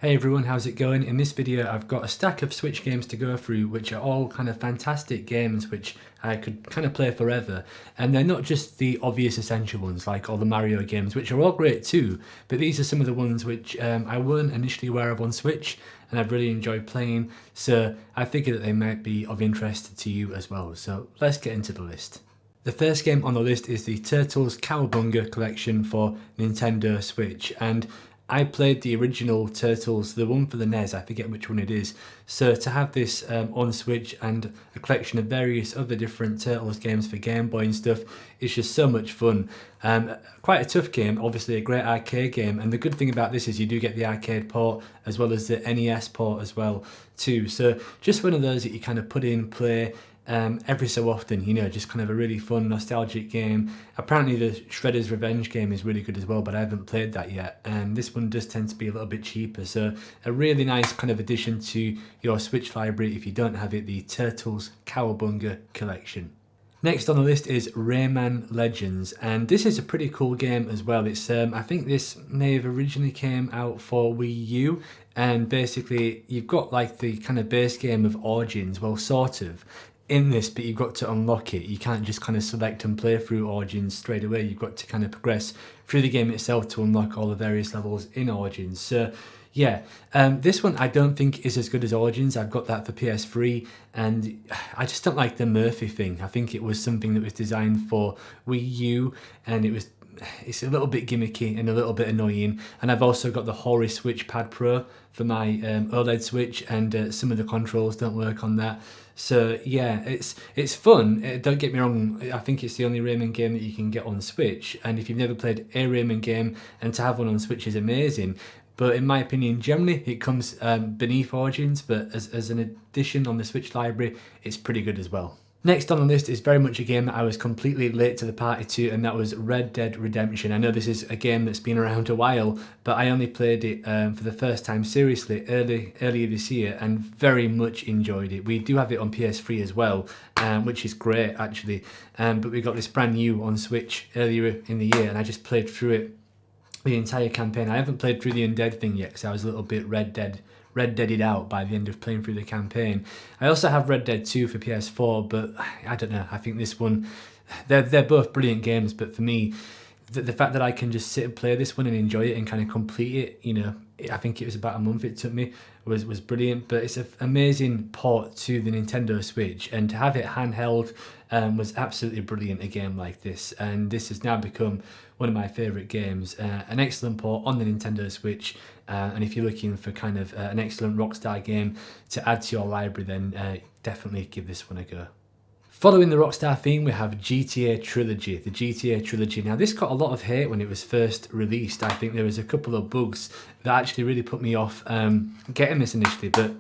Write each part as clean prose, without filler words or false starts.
Hey everyone, how's it going? In this video I've got a stack of Switch games to go through which are all kind of fantastic games which I could kind of play forever, and they're not just the obvious essential ones like all the Mario games, which are all great too, but these are some of the ones which I weren't initially aware of on Switch and I've really enjoyed playing, so I figured that they might be of interest to you as well. So let's get into the list. The first game on the list is the Turtles Cowabunga collection for Nintendo Switch, and I played the original Turtles, the one for the NES, I forget which one it is. So to have this on Switch and a collection of various other different Turtles games for Game Boy and stuff is just so much fun. Quite a tough game, obviously a great arcade game, and the good thing about this is you do get the arcade port as well as the NES port as well too. So just one of those that you kind of put in, play, every so often, you know, just kind of a really fun, nostalgic game. Apparently the Shredder's Revenge game is really good as well, but I haven't played that yet, and this one does tend to be a little bit cheaper, so a really nice kind of addition to your Switch library if you don't have it, the Turtles Cowabunga collection. Next on the list is Rayman Legends, and this is a pretty cool game as well. It's I think this may have originally came out for Wii U, and basically you've got like the kind of base game of Origins, well sort of, in this, but you've got to unlock it. You can't just kind of select and play through Origins straight away. You've got to kind of progress through the game itself to unlock all the various levels in Origins. So yeah, this one I don't think is as good as Origins. I've got that for PS3, and I just don't like the Murphy thing. I think it was something that was designed for Wii U, and it's a little bit gimmicky and a little bit annoying. And I've also got the Hori Switch Pad Pro for my OLED Switch, and some of the controls don't work on that. So yeah, it's fun. Don't get me wrong, I think it's the only Rayman game that you can get on Switch, and if you've never played a Rayman game, and to have one on Switch is amazing. But in my opinion, generally it comes beneath Origins, but as an addition on the Switch library, it's pretty good as well. Next on the list is very much a game that I was completely late to the party to, and that was Red Dead Redemption. I know this is a game that's been around a while, but I only played it for the first time seriously earlier this year, and very much enjoyed it. We do have it on PS3 as well, which is great actually, but we got this brand new on Switch earlier in the year, and I just played through it, the entire campaign. I haven't played through the undead thing yet because I was a little bit Red Deaded out by the end of playing through the campaign. I also have Red Dead 2 for PS4, but I don't know, I think this one, they're both brilliant games, but for me, the fact that I can just sit and play this one and enjoy it and kind of complete it, you know, I think it was about a month it took me, was brilliant. But it's an amazing port to the Nintendo Switch, and to have it handheld was absolutely brilliant, a game like this, and this has now become one of my favourite games. An excellent port on the Nintendo Switch, and if you're looking for kind of an excellent Rockstar game to add to your library, then definitely give this one a go. Following the Rockstar theme, we have GTA Trilogy, the GTA Trilogy. Now, this got a lot of hate when it was first released. I think there was a couple of bugs that actually really put me off getting this initially, but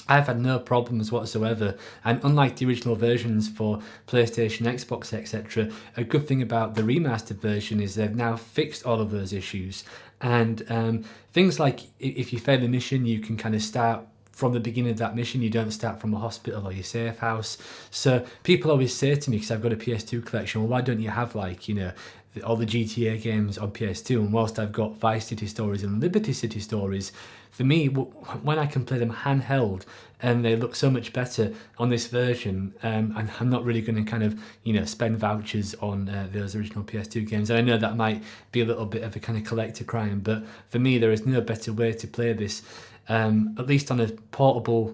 I've had no problems whatsoever, and unlike the original versions for PlayStation, Xbox, etc., a good thing about the remastered version is they've now fixed all of those issues, and things like if you fail a mission, you can kind of start from the beginning of that mission. You don't start from a hospital or your safe house. So people always say to me, because I've got a PS2 collection, well, why don't you have, like, you know, all the GTA games on PS2? And whilst I've got Vice City Stories and Liberty City Stories, for me, when I can play them handheld and they look so much better on this version, and I'm not really going to kind of, you know, spend vouchers on those original PS2 games. And I know that might be a little bit of a kind of collector crime, but for me, there is no better way to play this, at least on a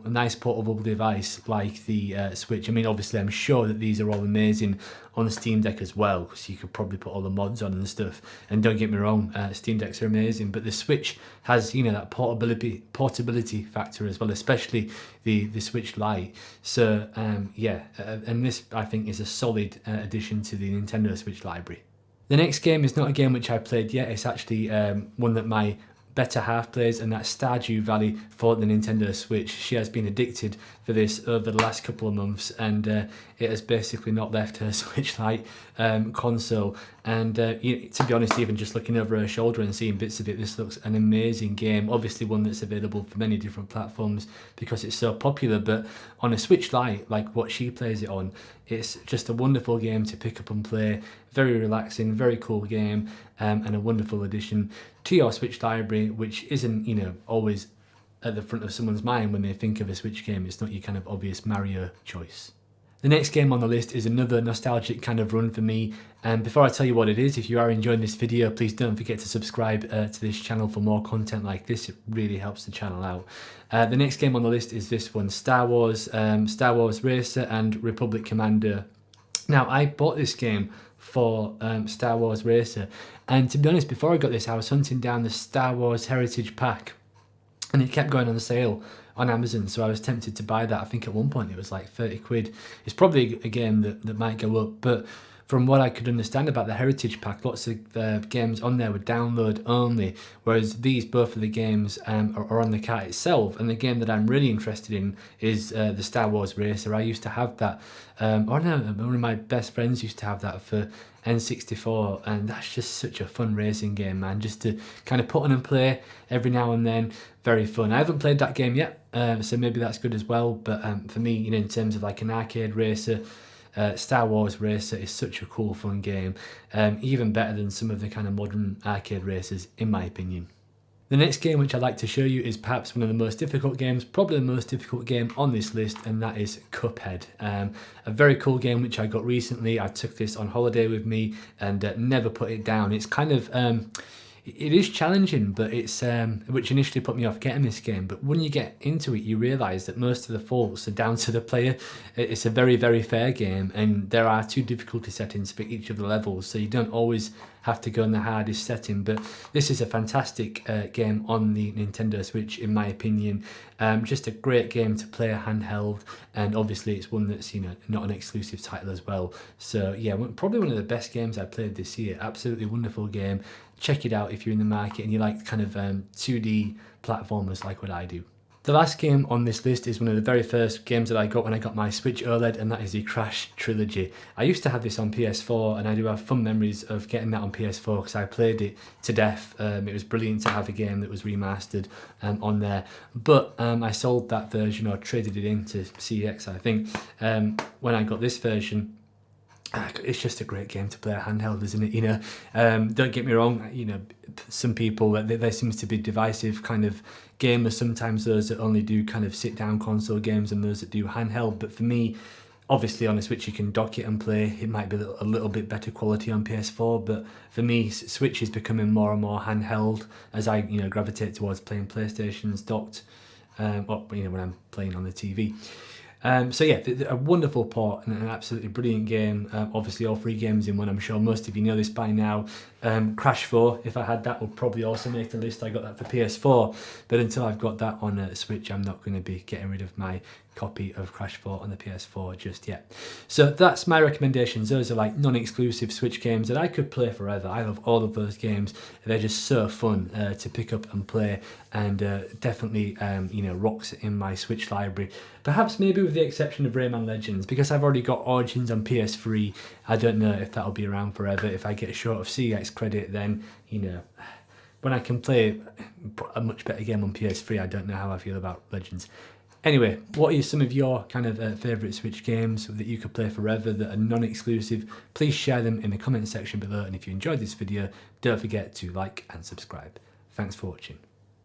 nice portable device like the Switch. I mean, obviously, I'm sure that these are all amazing on the Steam Deck as well, because you could probably put all the mods on and stuff. And don't get me wrong, Steam Decks are amazing, but the Switch has, you know, that portability factor as well, especially the Switch Lite. So yeah, and this I think is a solid addition to the Nintendo Switch library. The next game is not a game which I played yet. It's actually one that my better half plays, and that's Stardew Valley for the Nintendo Switch. She has been addicted for this over the last couple of months, and it has basically not left her Switch Lite console. And to be honest, even just looking over her shoulder and seeing bits of it, this looks an amazing game. Obviously one that's available for many different platforms because it's so popular, but on a Switch Lite, like what she plays it on, it's just a wonderful game to pick up and play. Very relaxing, very cool game, and a wonderful addition to your Switch library, which isn't, you know, always at the front of someone's mind when they think of a Switch game. It's not your kind of obvious Mario choice. The next game on the list is another nostalgic kind of run for me, and before I tell you what it is, if you are enjoying this video, please don't forget to subscribe to this channel for more content like this. It really helps the channel out. The next game on the list is this one, Star Wars Racer and Republic Commando. Now, I bought this game for Star Wars Racer, and to be honest, before I got this, I was hunting down the Star Wars Heritage Pack, and it kept going on sale on Amazon, so I was tempted to buy that. I think at one point it was like 30 quid. It's probably a game that might go up, but from what I could understand about the Heritage Pack, lots of games on there were download only, whereas both of the games are on the cart itself. And the game that I'm really interested in is the Star Wars Racer. I used to have that, one of my best friends used to have that for N64, and that's just such a fun racing game, man, just to kind of put on and play every now and then. Very fun. I haven't played that game yet, so maybe that's good as well, but for me, you know, in terms of like an arcade racer, Star Wars Racer is such a cool, fun game, even better than some of the kind of modern arcade racers, in my opinion. The next game which I'd like to show you is perhaps one of the most difficult games, probably the most difficult game on this list, and that is Cuphead. A very cool game which I got recently. I took this on holiday with me and never put it down. It's kind of, it is challenging, but it's, which initially put me off getting this game, but when you get into it, you realise that most of the faults are down to the player. It's a very, very fair game, and there are 2 difficulty settings for each of the levels, so you don't always have to go in the hardest setting, but this is a fantastic game on the Nintendo Switch, in my opinion. Just a great game to play handheld, and obviously it's one that's, you know, not an exclusive title as well. So yeah, probably one of the best games I played this year. Absolutely wonderful game. Check it out if you're in the market and you like kind of 2D platformers like what I do. The last game on this list is one of the very first games that I got when I got my Switch OLED, and that is the Crash Trilogy. I used to have this on PS4, and I do have fun memories of getting that on PS4 because I played it to death. It was brilliant to have a game that was remastered on there, but I sold that version, or traded it into CEX, I think, when I got this version. It's just a great game to play handheld, isn't it? You know, don't get me wrong, you know, some people, there seems to be divisive kind of gamers, sometimes those that only do kind of sit down console games and those that do handheld, but for me, obviously on a Switch you can dock it and play. It might be a little bit better quality on PS4, but for me, Switch is becoming more and more handheld as I, you know, gravitate towards playing PlayStations docked, or, you know, when I'm playing on the TV. So yeah, a wonderful port and an absolutely brilliant game. Obviously all 3 games in one, I'm sure most of you know this by now. Crash 4, if I had that, would probably also make the list. I got that for PS4, but until I've got that on Switch, I'm not going to be getting rid of my copy of Crash 4 on the PS4 just yet. So that's my recommendations. Those are like non-exclusive Switch games that I could play forever. I love all of those games. They're just so fun to pick up and play, and definitely you know, rocks in my Switch library. Perhaps maybe with the exception of Rayman Legends, because I've already got Origins on PS3. I don't know if that'll be around forever. If I get short of CX credit, then, you know, when I can play a much better game on PS3, I don't know how I feel about Legends. Anyway, what are some of your kind of favourite Switch games that you could play forever that are non-exclusive? Please share them in the comment section below, and if you enjoyed this video, don't forget to like and subscribe. Thanks for watching.